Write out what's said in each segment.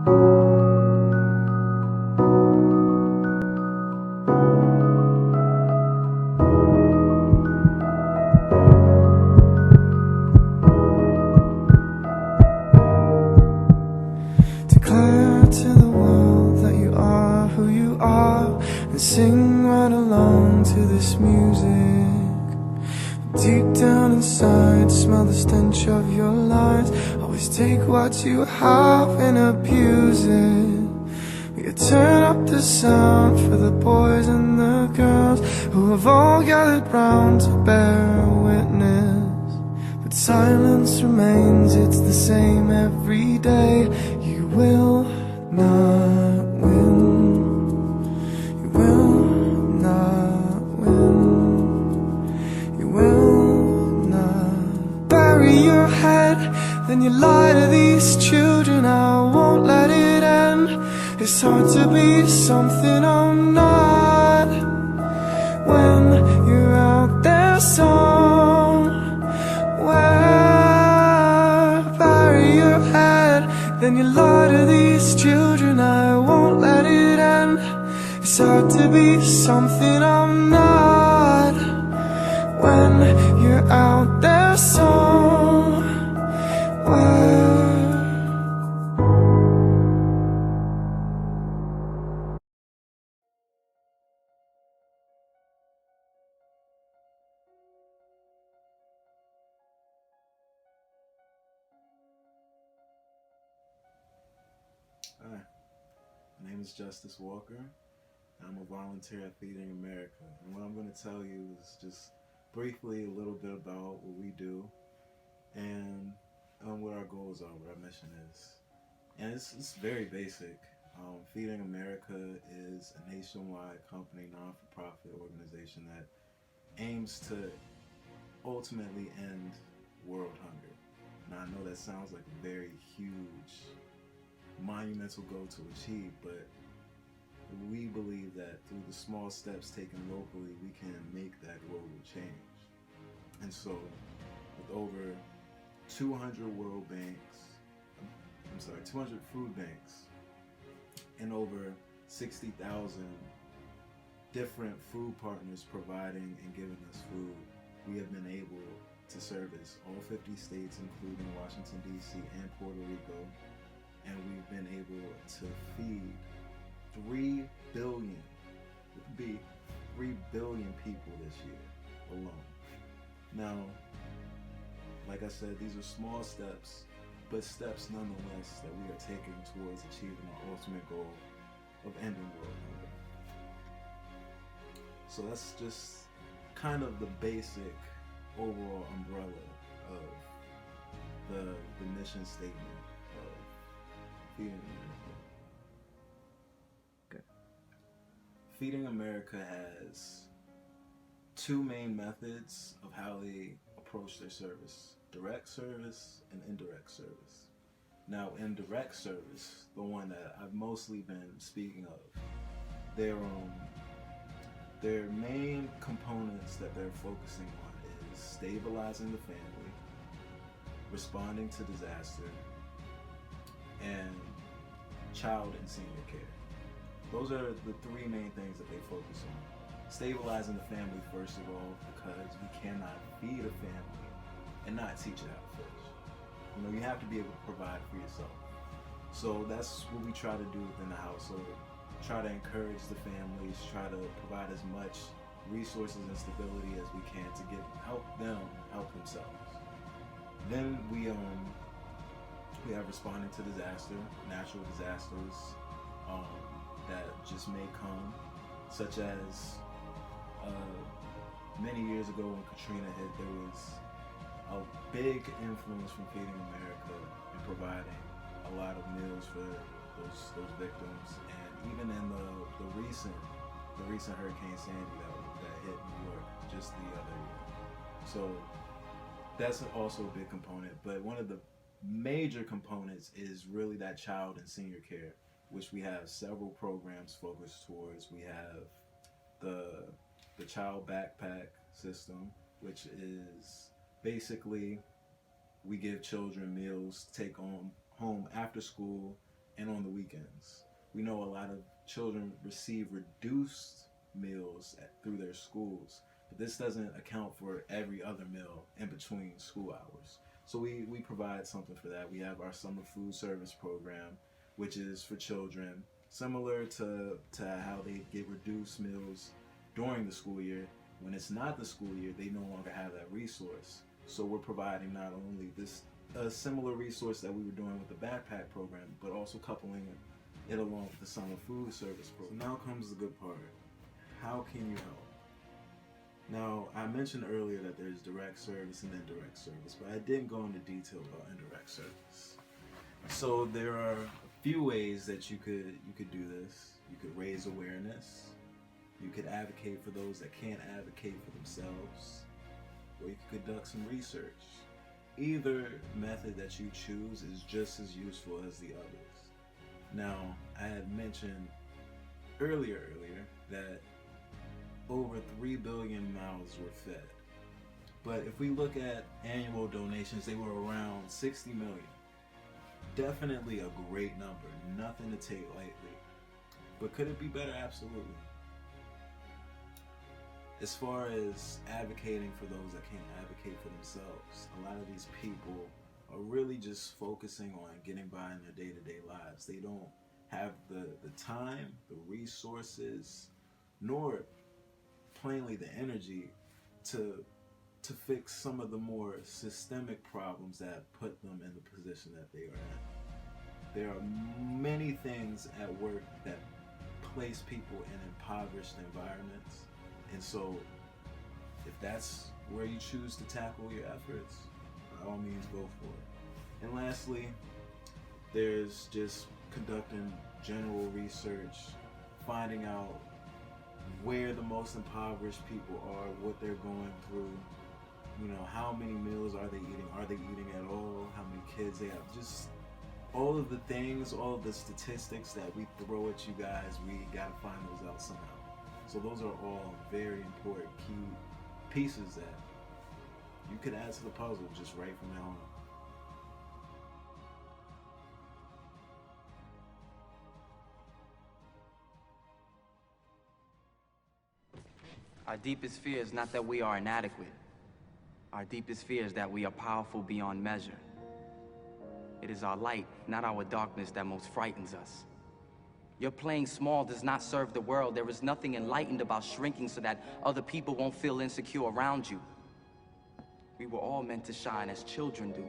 Declare to the world that you are who you are, and sing right along to this music. Deep down inside, smell the stench of your lies. Always take what you have and abuse it. We turn up the sound for the boys and the girls who have all gathered round to bear witness. But silence remains, it's the same every day. You will not win. You will not win. You will not. Bury your head, then you lie to these children. I won't let it end. It's hard to be something I'm not when you're out there somewhere. Bury your head, then you lie to these children. I won't let it end. It's hard to be something I'm not when you're out there somewhere. Hi, my name is Justice Walker. I'm a volunteer at Feeding America. And what I'm going to tell you is just briefly a little bit about what we do and what our goals are, what our mission is. And it's very basic. Feeding America is a nationwide company, non-for-profit organization that aims to ultimately end world hunger. Now I know that sounds like a very huge, monumental goal to achieve, but we believe that through the small steps taken locally, we can make that global change. And so, with over 200 World Banks, 200 food banks, and over 60,000 different food partners providing and giving us food, we have been able to service all 50 states, including Washington, D.C. and Puerto Rico, and we've been able to feed 3 billion people this year alone. Now, like I said, these are small steps, but steps nonetheless that we are taking towards achieving our ultimate goal of ending world hunger. So that's just kind of the basic overall umbrella of the mission statement of Feeding America. Okay. Feeding America has 2 main methods of how they approach their service: direct service and indirect service. Now, in direct service, the one that I've mostly been speaking of, their main components that they're focusing on is stabilizing the family, responding to disaster, and child and senior care. Those are the 3 main things that they focus on. Stabilizing the family, first of all, because we cannot feed a family and not teach it how to fish. You know, you have to be able to provide for yourself. So that's what we try to do within the household. Try to encourage the families, try to provide as much resources and stability as we can to help them help themselves. Then we have responding to disaster, natural disasters that just may come, such as many years ago when Katrina hit, there was a big influence from Feeding America in providing a lot of meals for those victims, and even in the recent Hurricane Sandy that hit New York just the other year. So that's also a big component, but one of the major components is really that child and senior care, which we have several programs focused towards. We have the child backpack system, which is basically we give children meals to take home after school and on the weekends. We know a lot of children receive reduced meals through their schools, but this doesn't account for every other meal in between school hours. So we provide something for that. We have our summer food service program, which is for children, similar to how they get reduced meals during the school year. When it's not the school year, they no longer have that resource. So we're providing not only this a similar resource that we were doing with the backpack program, but also coupling it along with the summer food service program. So now comes the good part. How can you help? Now, I mentioned earlier that there's direct service and indirect service, but I didn't go into detail about indirect service. So there are a few ways that you could do this. You could raise awareness. You could advocate for those that can't advocate for themselves, or you could conduct some research. Either method that you choose is just as useful as the others. Now, I had mentioned earlier that over 3 billion mouths were fed. But if we look at annual donations, they were around 60 million. Definitely a great number, nothing to take lightly. But could it be better? Absolutely. As far as advocating for those that can't advocate for themselves, a lot of these people are really just focusing on getting by in their day-to-day lives. They don't have the time, the resources, nor plainly the energy to fix some of the more systemic problems that put them in the position that they are in. There are many things at work that place people in impoverished environments. And so, if that's where you choose to tackle your efforts, by all means go for it. And lastly, there's just conducting general research, finding out where the most impoverished people are, what they're going through, how many meals are they eating at all, how many kids they have, just all of the things, all of the statistics that we throw at you guys, we gotta find those out somehow. So those are all very important key pieces that you could add to the puzzle just right from now on. Our deepest fear is not that we are inadequate. Our deepest fear is that we are powerful beyond measure. It is our light, not our darkness, that most frightens us. Your playing small does not serve the world. There is nothing enlightened about shrinking so that other people won't feel insecure around you. We were all meant to shine as children do.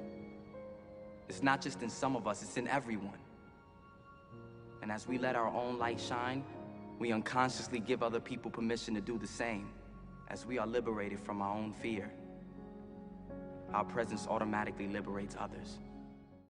It's not just in some of us, it's in everyone. And as we let our own light shine, we unconsciously give other people permission to do the same. As we are liberated from our own fear, our presence automatically liberates others.